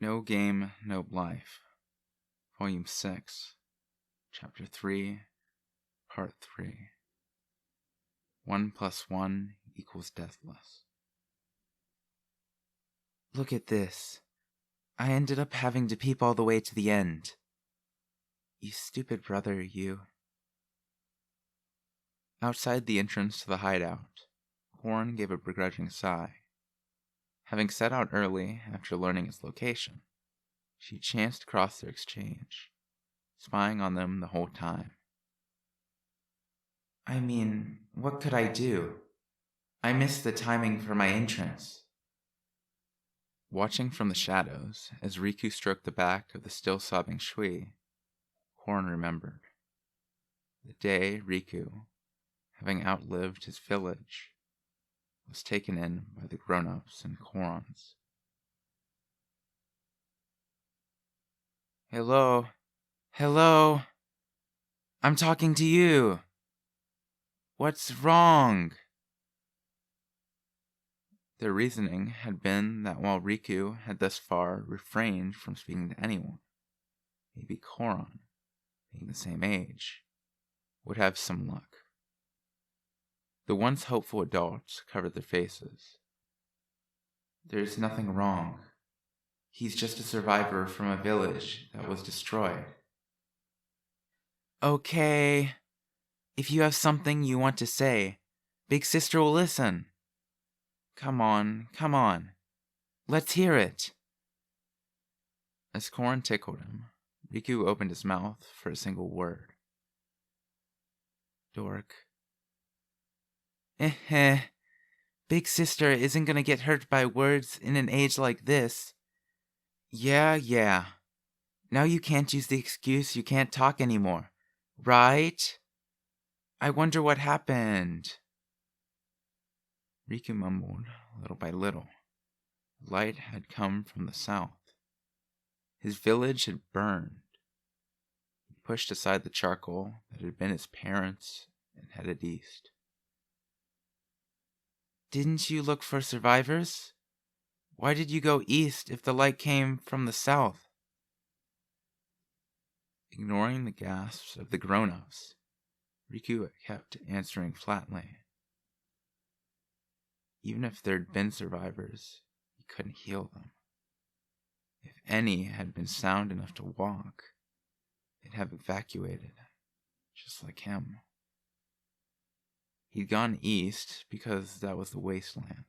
No Game, No Life, Volume 6, Chapter 3, Part 3. 1 + 1 = Deathless. Look at this. I ended up having to peep all the way to the end. You stupid brother, you. Outside the entrance to the hideout, Horn gave a begrudging sigh. Having set out early after learning its location, she chanced across their exchange, spying on them the whole time. I mean, what could I do? I missed the timing for my entrance. Watching from the shadows as Riku stroked the back of the still sobbing Shui, Horn remembered. The day Riku, having outlived his village, was taken in by the grown-ups and Korons. Hello? Hello? I'm talking to you. What's wrong? Their reasoning had been that while Riku had thus far refrained from speaking to anyone, maybe Koron, being the same age, would have some luck. The once hopeful adults covered their faces. There's nothing wrong. He's just a survivor from a village that was destroyed. Okay. If you have something you want to say, Big Sister will listen. Come on. Let's hear it. As Koron tickled him, Riku opened his mouth for a single word. Dork. Big Sister isn't gonna get hurt by words in an age like this. Yeah. Now you can't use the excuse you can't talk anymore, right? I wonder what happened. Riku mumbled, little by little. Light had come from the south. His village had burned. He pushed aside the charcoal that had been his parents and headed east. Didn't you look for survivors? Why did you go east if the light came from the south? Ignoring the gasps of the grown-ups, Riku kept answering flatly. Even if there'd been survivors, he couldn't heal them. If any had been sound enough to walk, they'd have evacuated, just like him. He'd gone east because that was the wasteland,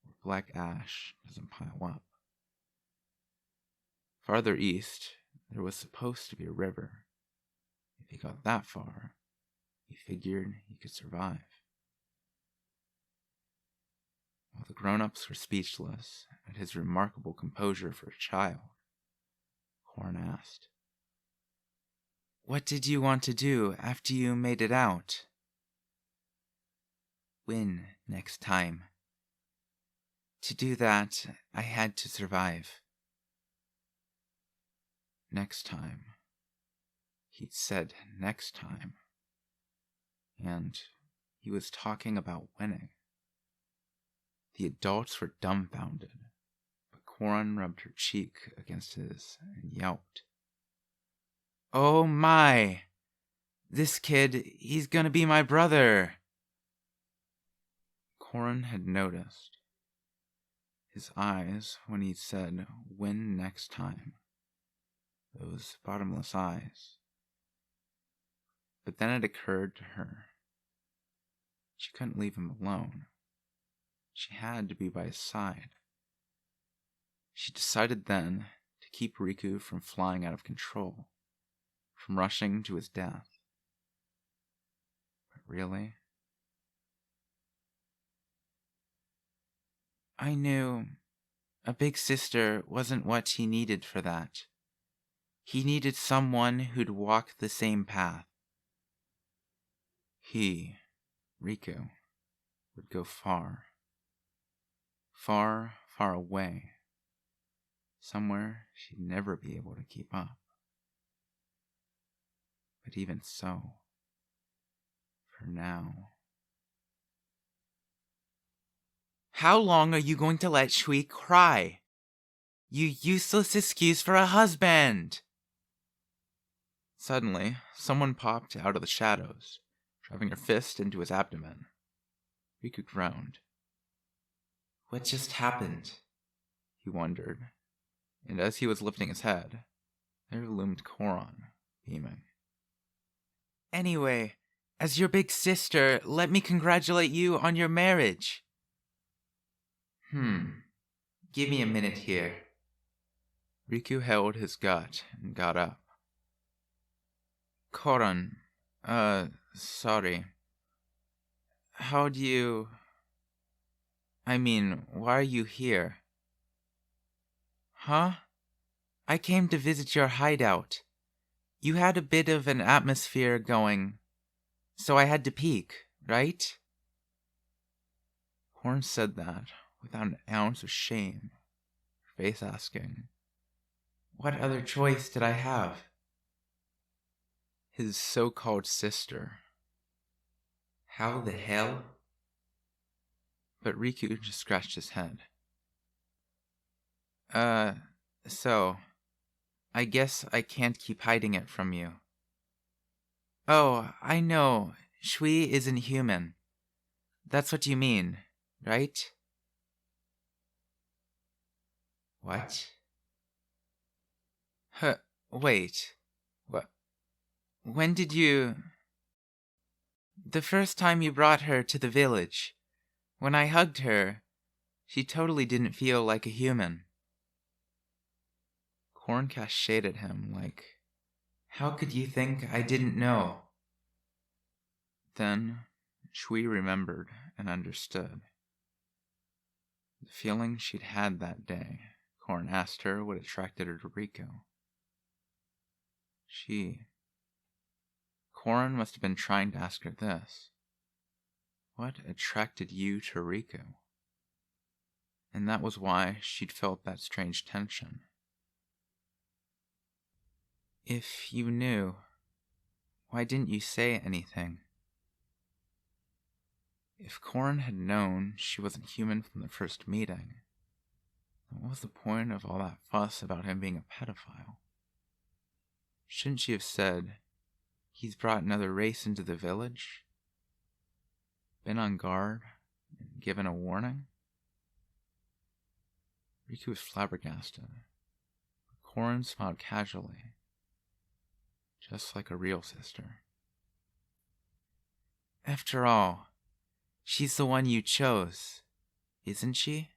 where black ash doesn't pile up. Farther east, there was supposed to be a river. If he got that far, he figured he could survive. While the grown-ups were speechless at his remarkable composure for a child, Horn asked, What did you want to do after you made it out? Win next time. To do that, I had to survive. Next time. He'd said next time. And he was talking about winning. The adults were dumbfounded, but Koron rubbed her cheek against his and yelped. Oh my! This kid, he's gonna be my brother! Koron had noticed. His eyes, when he said, "Win next time," those bottomless eyes. But then it occurred to her. She couldn't leave him alone. She had to be by his side. She decided then to keep Riku from flying out of control, from rushing to his death. But really? I knew a big sister wasn't what he needed for that. He needed someone who'd walk the same path. He, Riku, would go far. Far, far away. Somewhere she'd never be able to keep up. But even so, for now... How long are you going to let Shui cry? You useless excuse for a husband! Suddenly, someone popped out of the shadows, driving her fist into his abdomen. Riku groaned. What just happened? He wondered, and as he was lifting his head, there loomed Koron, beaming. Anyway, as your big sister, let me congratulate you on your marriage. Give me a minute here. Riku held his gut and got up. Koron, sorry. how do you... I mean, why are you here? Huh? I came to visit your hideout. You had a bit of an atmosphere going, so I had to peek, right? Koron said that without an ounce of shame, her face asking, What other choice did I have? his so-called sister. How the hell? But Riku just scratched his head. So, I guess I can't keep hiding it from you. Oh, I know, Shui isn't human. That's what you mean, right? What? Wait. What? When did you... The first time you brought her to the village. When I hugged her, she totally didn't feel like a human. Koron cast shade at him like, How could you think I didn't know? Then Shui remembered and understood. The feeling she'd had that day, Koron asked her what attracted her to Riku. Koron must have been trying to ask her this. What attracted you to Riku? And that was why she'd felt that strange tension. If you knew, why didn't you say anything? If Koron had known she wasn't human from the first meeting, then what was the point of all that fuss about him being a pedophile? Shouldn't she have said, he's brought another race into the village? Been on guard and given a warning? Riku was flabbergasted. Koron smiled casually, just like a real sister. After all, she's the one you chose, isn't she?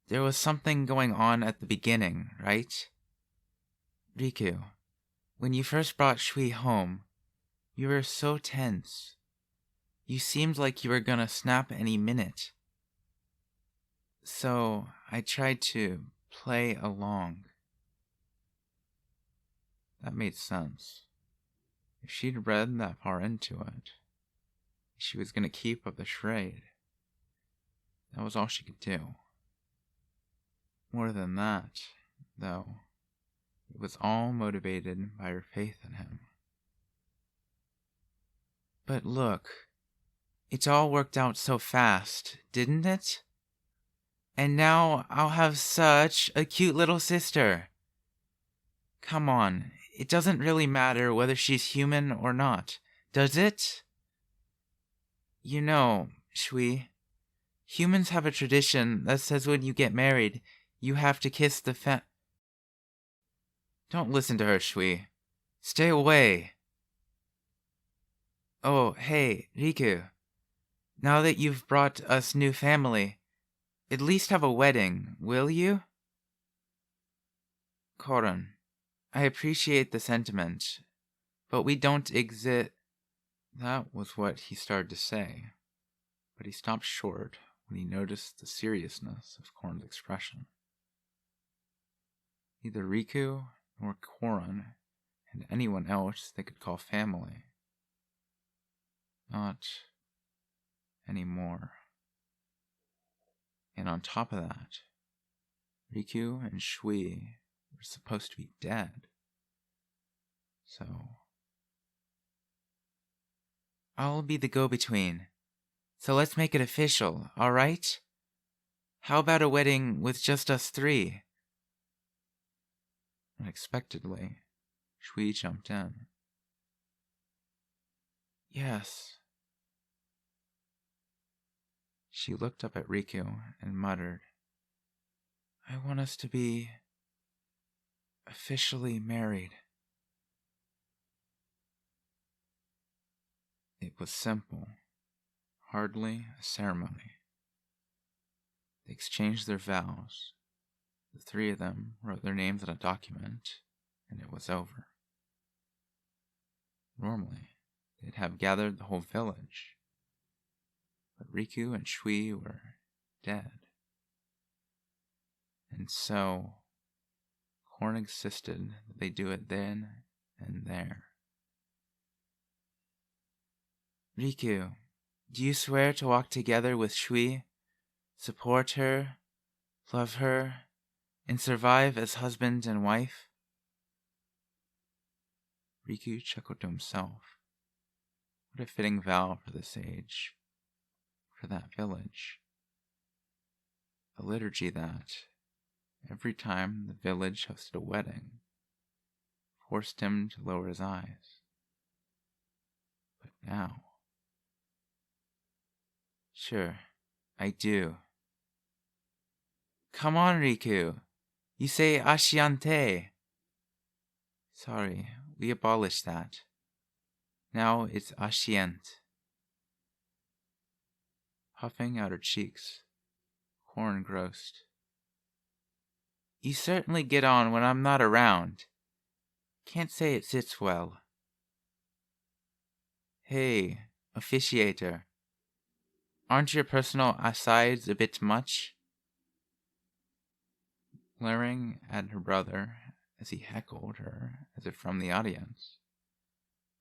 There was something going on at the beginning, right? Riku, when you first brought Shui home, you were so tense. You seemed like you were gonna snap any minute. So I tried to play along. That made sense. If she'd read that far into it, she was going to keep up the charade. That was all she could do. More than that, though, it was all motivated by her faith in him. But look, it all worked out so fast, didn't it? And now I'll have such a cute little sister. Come on, it doesn't really matter whether she's human or not, does it? You know, Shui, humans have a tradition that says when you get married, you have to kiss the Don't listen to her, Shui. Stay away. Oh, hey, Riku. Now that you've brought us new family, at least have a wedding, will you? Koron, I appreciate the sentiment, but we don't exist. That was what he started to say, but he stopped short when he noticed the seriousness of Koron's expression. Neither Riku nor Koron had anyone else they could call family. Not anymore. And on top of that, Riku and Shui were supposed to be dead. So, I'll be the go-between. So let's make it official, alright? How about a wedding with just us three? Unexpectedly, Shui jumped in. Yes. She looked up at Riku and muttered, I want us to be officially married. It was simple, hardly a ceremony. They exchanged their vows. The three of them wrote their names on a document, and it was over. Normally, they'd have gathered the whole village, but Riku and Shui were dead. And so, Korn insisted that they do it then and there. Riku, do you swear to walk together with Shui, support her, love her, and survive as husband and wife? Riku chuckled to himself. What a fitting vow for this age, for that village. A liturgy that, every time the village hosted a wedding, forced him to lower his eyes. But now... Sure, I do. Come on, Riku. You say Ashiante. Sorry, we abolished that. Now it's Ashient. Puffing out her cheeks, Korn groused. You certainly get on when I'm not around. Can't say it sits well. Hey, officiator. Aren't your personal asides a bit much? Glaring at her brother as he heckled her as if from the audience,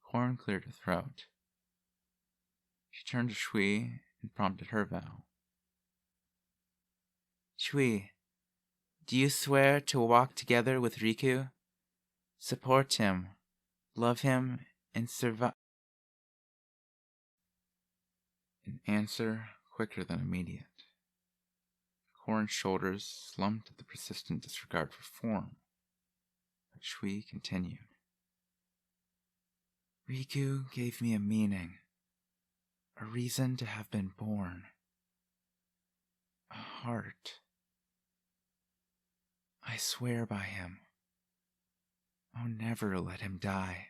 Korn cleared her throat. She turned to Shui and prompted her vow. Shui, do you swear to walk together with Riku? Support him, love him, and survive? An answer quicker than immediate. Korn's shoulders slumped at the persistent disregard for form, but Shui continued. Riku gave me a meaning, a reason to have been born, a heart. I swear by him. I'll never let him die.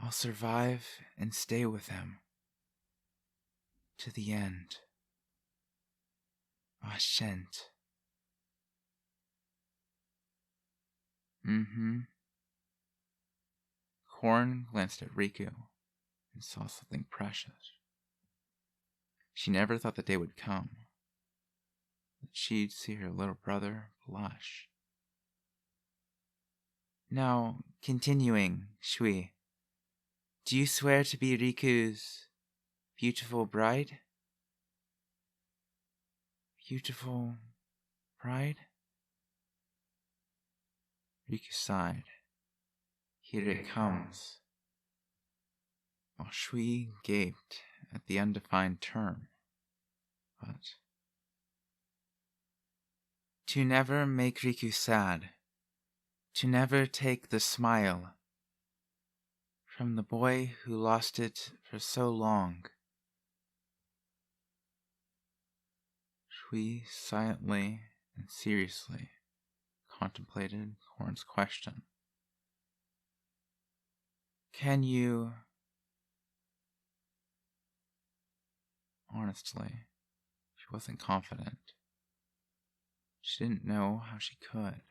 I'll survive and stay with him. To the end. Ashent. Korn glanced at Riku and saw something precious. She never thought the day would come that she'd see her little brother blush. Now, continuing, Shui, do you swear to be Riku's beautiful bride? Beautiful bride? Riku sighed. Here it comes. While Shui gaped at the undefined term, but... To never make Riku sad. To never take the smile from the boy who lost it for so long. Shui silently and seriously contemplated Korn's question. Can you... Honestly, she wasn't confident. She didn't know how she could.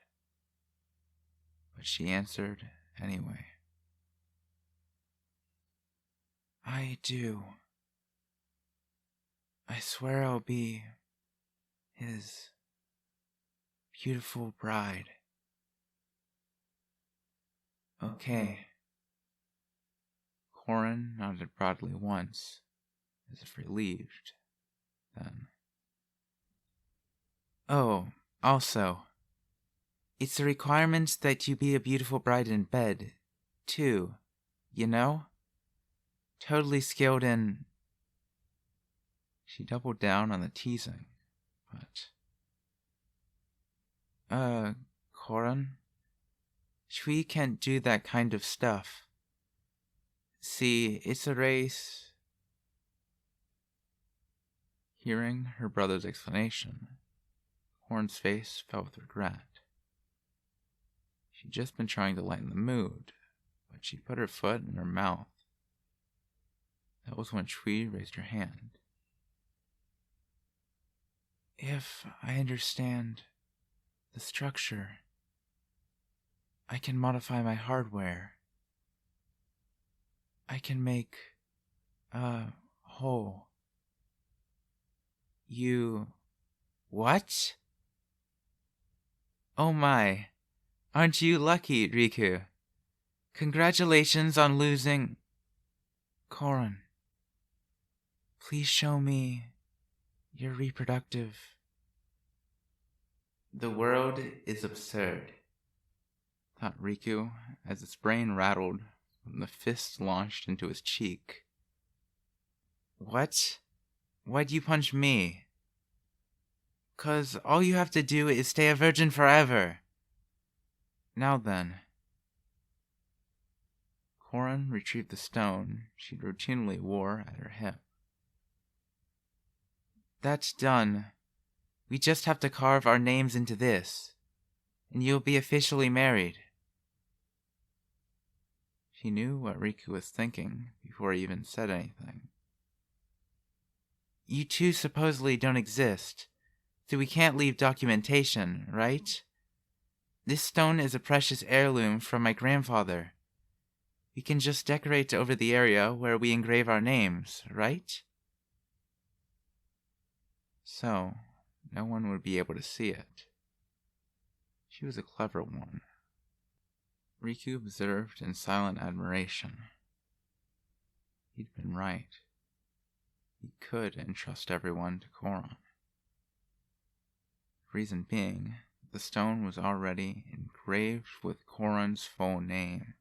But she answered anyway. I do. I swear I'll be his beautiful bride. Okay. Korn nodded broadly once, as if relieved. Then... Oh, also, it's a requirement that you be a beautiful bride in bed, too, you know? Totally skilled in... She doubled down on the teasing, But, Koran? We can't do that kind of stuff. See, it's a race. Hearing her brother's explanation, Horn's face fell with regret. She'd just been trying to lighten the mood, but she put her foot in her mouth. That was when Shui raised her hand. If I understand the structure, I can modify my hardware. I can make a hole. You... What? Oh my, aren't you lucky, Riku? Congratulations on losing... Koran, please show me your reproductive... The world is absurd, thought Riku as its brain rattled when the fist launched into his cheek. What? Why'd you punch me? 'Cause all you have to do is stay a virgin forever. Now then. Koran retrieved the stone she routinely wore at her hip. That's done. We just have to carve our names into this, and you'll be officially married. She knew what Riku was thinking before he even said anything. You two supposedly don't exist, so we can't leave documentation, right? This stone is a precious heirloom from my grandfather. We can just decorate over the area where we engrave our names, right? So, no one would be able to see it. She was a clever one. Riku observed in silent admiration. He'd been right. He could entrust everyone to Koran. The reason being, the stone was already engraved with Koran's full name.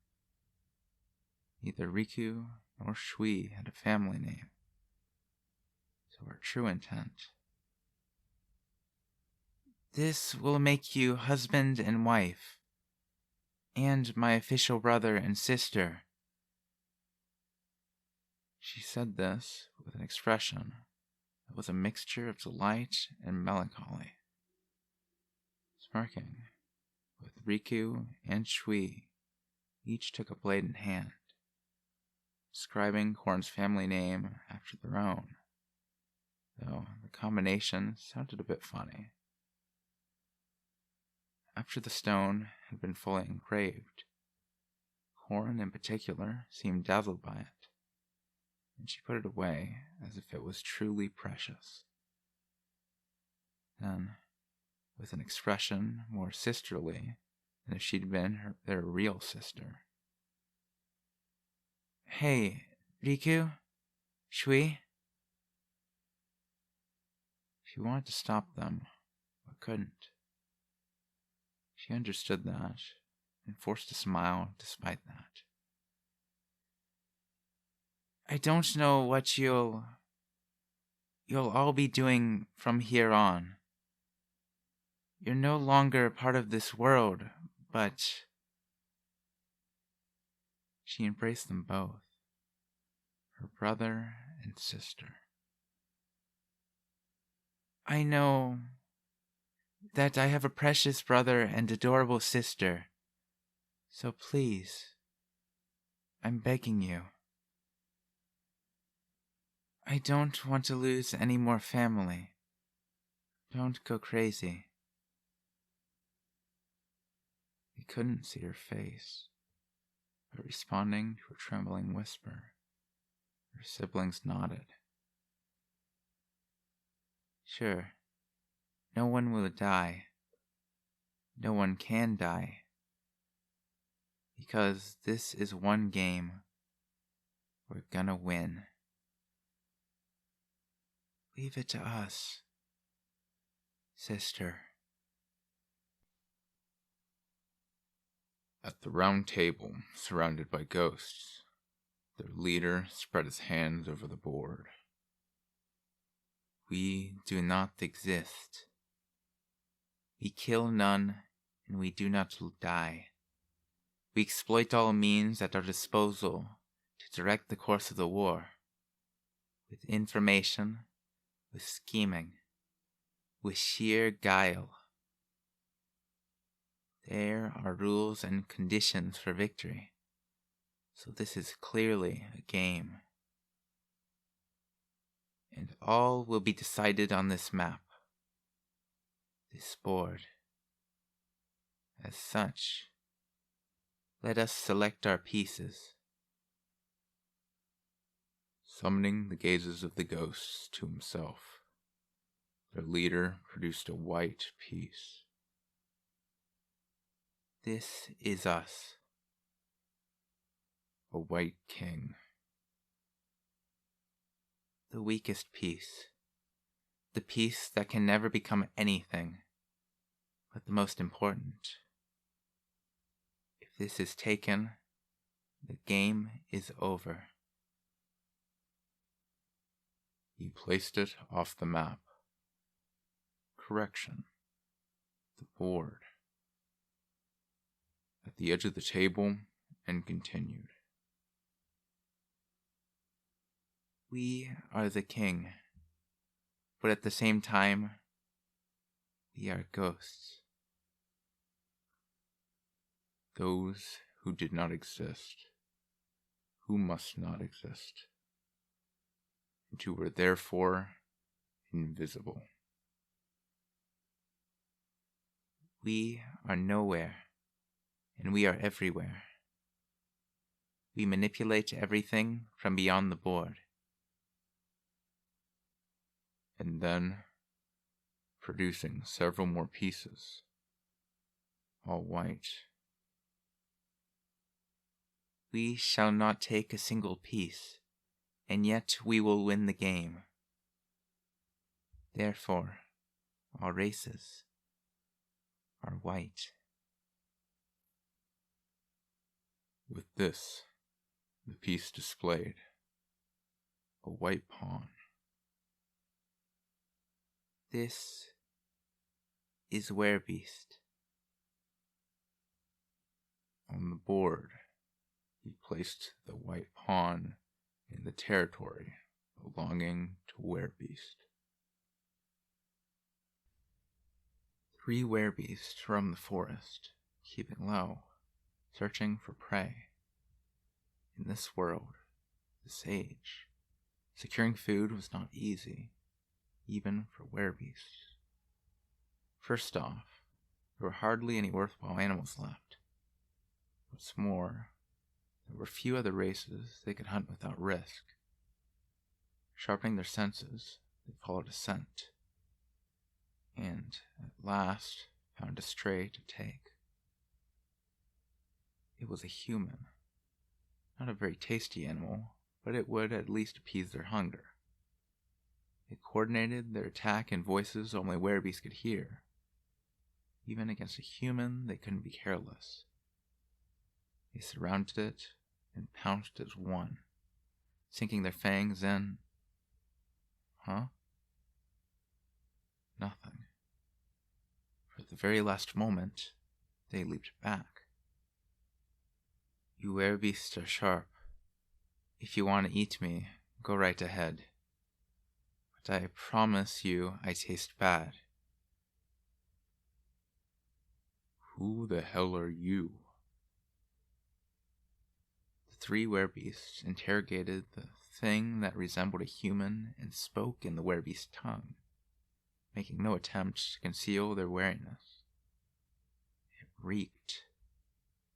Neither Riku nor Shui had a family name, so her true intent. This will make you husband and wife, and my official brother and sister. She said this with an expression that was a mixture of delight and melancholy. Smirking, both Riku and Shui each took a blade in hand, describing Koran's family name after their own, though the combination sounded a bit funny. After the stone had been fully engraved, Koran in particular seemed dazzled by it, and she put it away as if it was truly precious. Then, with an expression more sisterly than if she'd been their real sister. Hey, Riku? Shui? She wanted to stop them, but couldn't. She understood that, and forced a smile despite that. I don't know what you'll all be doing from here on. You're no longer part of this world, but... She embraced them both, her brother and sister. I know that I have a precious brother and adorable sister, so please, I'm begging you. I don't want to lose any more family. Don't go crazy. He couldn't see her face, but responding to a trembling whisper, her siblings nodded. Sure, no one will die. No one can die. Because this is one game we're gonna win. Leave it to us, sister. At the round table, surrounded by ghosts, their leader spread his hands over the board. We do not exist. We kill none, and we do not die. We exploit all means at our disposal to direct the course of the war. With information, with scheming, with sheer guile. There are rules and conditions for victory, so this is clearly a game. And all will be decided on this map, this board. As such, let us select our pieces. Summoning the gazes of the ghosts to himself, their leader produced a white piece. This is us. A white king. The weakest piece. The piece that can never become anything, but the most important. If this is taken, the game is over. He placed it off the map. Correction. The board. At the edge of the table, and continued. We are the king, but at the same time, we are ghosts. Those who did not exist, who must not exist, and who were therefore invisible. We are nowhere, and we are everywhere. We manipulate everything from beyond the board. And then, producing several more pieces, all white. We shall not take a single piece, and yet we will win the game. Therefore, our races are white. With this, the piece displayed, a white pawn. This is Werbeast. On the board, he placed the white pawn in the territory belonging to Werbeast. 3 werbeasts roam the forest, keeping low, searching for prey. In this world, this age, securing food was not easy, even for werbeasts. First off, there were hardly any worthwhile animals left. What's more, there were few other races they could hunt without risk. Sharpening their senses, they followed a scent, and at last found a stray to take. It was a human. Not a very tasty animal, but it would at least appease their hunger. It coordinated their attack in voices only werbeasts could hear. Even against a human, they couldn't be careless. They surrounded it and pounced as one, sinking their fangs in. Nothing. For at the very last moment, they leaped back. You werbeasts are sharp. If you want to eat me, go right ahead. But I promise you I taste bad. Who the hell are you? The 3 werbeasts interrogated the thing that resembled a human and spoke in the werbeast tongue, making no attempt to conceal their wariness. It reeked.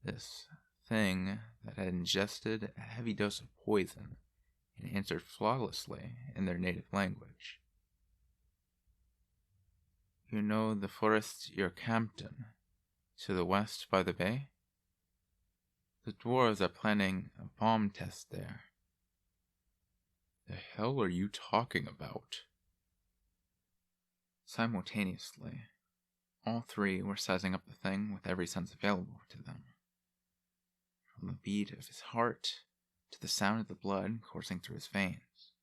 This thing that had ingested a heavy dose of poison and answered flawlessly in their native language. You know the forest you're camped in, to the west by the bay? The dwarves are planning a bomb test there. The hell are you talking about? Simultaneously, all 3 were sizing up the thing with every sense available to them. From the beat of his heart to the sound of the blood coursing through his veins.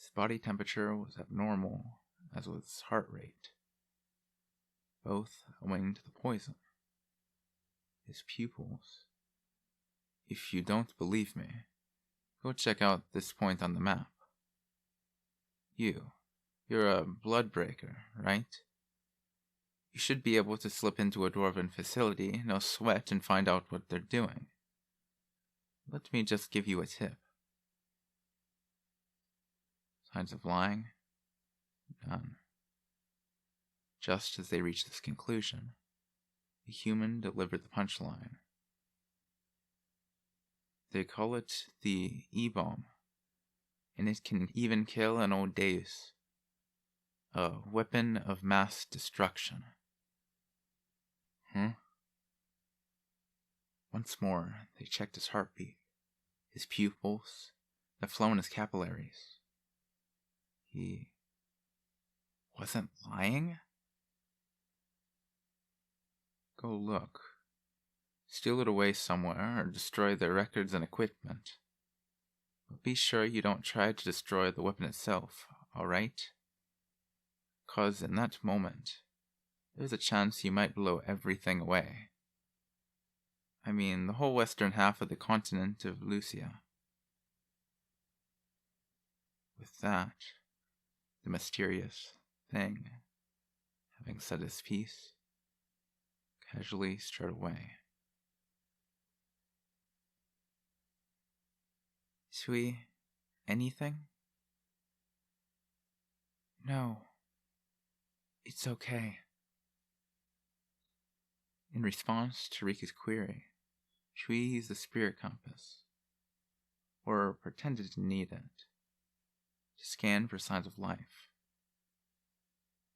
His body temperature was abnormal, as was his heart rate, both owing to the poison. His pupils. If you don't believe me, go check out this point on the map. You're a blood breaker, right? You should be able to slip into a dwarven facility, no sweat, and find out what they're doing. Let me just give you a tip. Signs of lying? None. Just as they reached this conclusion, the human delivered the punchline. They call it the E-bomb, and it can even kill an old deus. A weapon of mass destruction. Once more, they checked his heartbeat, his pupils, the flow in his capillaries. He wasn't lying? Go look. Steal it away somewhere or destroy their records and equipment. But be sure you don't try to destroy the weapon itself, alright? 'Cause in that moment, there's a chance you might blow everything away. I mean, the whole western half of the continent of Lucia. With that, the mysterious thing, having said his piece, casually strode away. Sui, anything? No. It's okay. In response to Rika's query, Shui used the spirit compass, or pretended to need it, to scan for signs of life.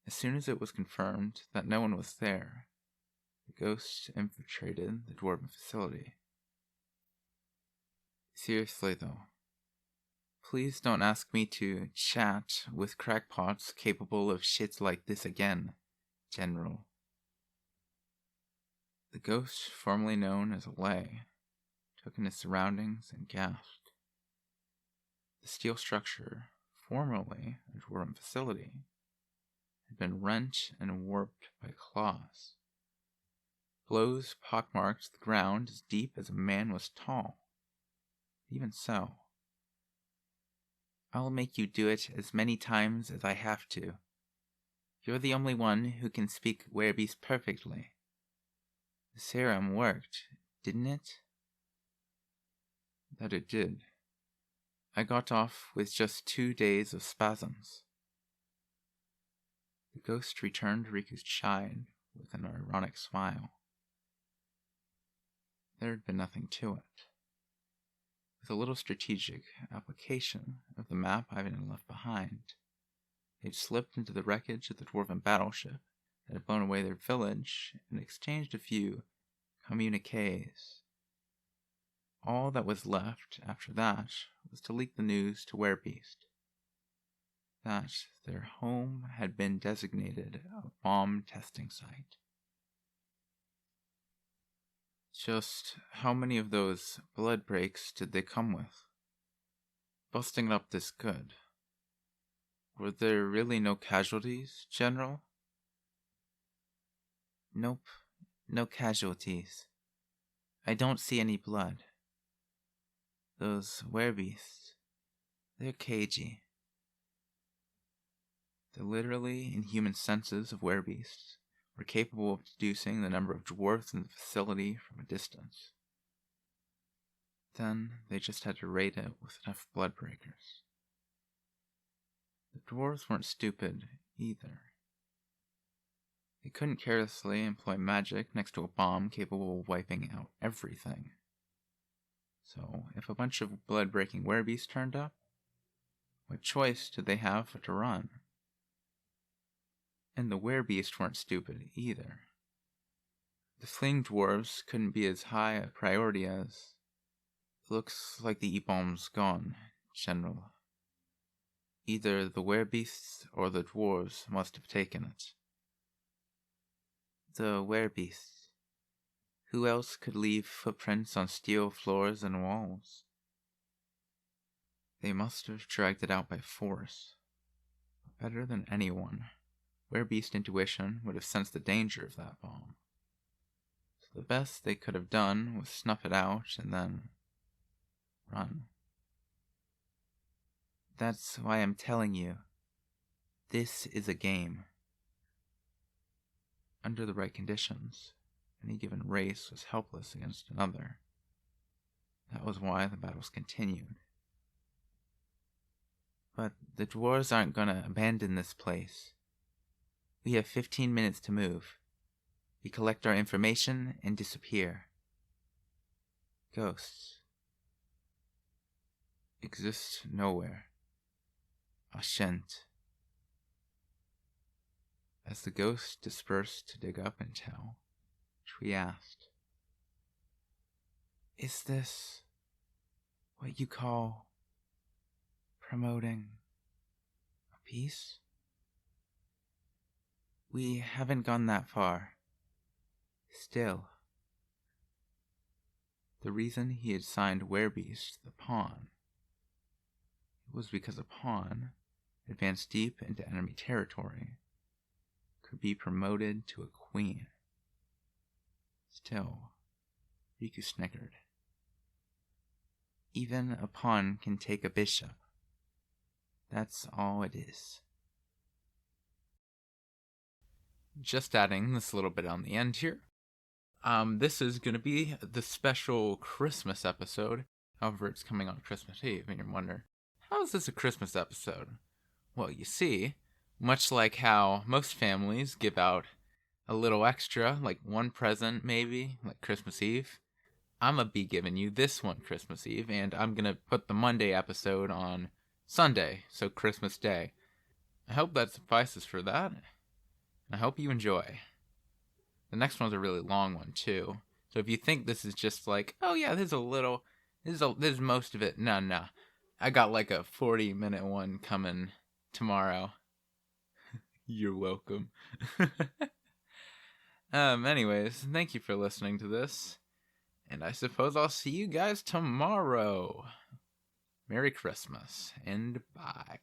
As soon as it was confirmed that no one was there, the ghost infiltrated the dwarven facility. Seriously though, please don't ask me to chat with crackpots capable of shit like this again, General. The ghost, formerly known as a lay, took in his surroundings and gasped. The steel structure, formerly a dwarven facility, had been rent and warped by claws. Blows pockmarked the ground as deep as a man was tall. Even so, I'll make you do it as many times as I have to. You're the only one who can speak werebeast perfectly. The serum worked, didn't it? That it did. I got off with just 2 days of spasms. The ghost returned Riku's chide with an ironic smile. There had been nothing to it. With a little strategic application of the map Ivan had left behind, they'd slipped into the wreckage of the dwarven battleship that had blown away their village and exchanged a few communiques. All that was left after that was to leak the news to Werebeast that their home had been designated a bomb testing site. Just how many of those blood breaks did they come with? Busting it up this good. Were there really no casualties, General? Nope, no casualties. I don't see any blood. Those werebeasts, they're cagey. The literally inhuman senses of werebeasts were capable of deducing the number of dwarves in the facility from a distance. Then they just had to raid it with enough blood breakers. The dwarves weren't stupid either. They couldn't carelessly employ magic next to a bomb capable of wiping out everything. So, if a bunch of blood-breaking werebeasts turned up, what choice did they have but to run? And the werebeasts weren't stupid either. The fleeing dwarves couldn't be as high a priority as... Looks like the E-bomb's gone, General. Either the werebeasts or the dwarves must have taken it. The werebeasts. Who else could leave footprints on steel floors and walls? They must have dragged it out by force. Better than anyone, Werebeast intuition would have sensed the danger of that bomb. So the best they could have done was snuff it out and then run. That's why I'm telling you. This is a game. Under the right conditions, any given race was helpless against another. That was why the battles continued. But the dwarves aren't gonna abandon this place. We have 15 minutes to move. We collect our information and disappear. Ghosts exist nowhere. Ashent. As the ghosts dispersed to dig up intel, Tree asked, Is this what you call promoting a peace? We haven't gone that far. Still. The reason he had signed Werebeast the pawn was because a pawn, advanced deep into enemy territory, could be promoted to a queen. Still, Riku snickered. Even a pawn can take a bishop. That's all it is. Just adding this little bit on the end here. This is going to be the special Christmas episode. However, it's coming on Christmas Eve, and you wonder, how is this a Christmas episode? Well, you see, much like how most families give out a little extra, like one present maybe, like Christmas Eve, I'm going to be giving you this one Christmas Eve, and I'm going to put the Monday episode on Sunday, so Christmas Day. I hope that suffices for that. I hope you enjoy. The next one's a really long one, too. So if you think this is just like, oh yeah, this is most of it. No. I got like a 40-minute one coming tomorrow. You're welcome. Anyways, thank you for listening to this. And I suppose I'll see you guys tomorrow. Merry Christmas, and bye.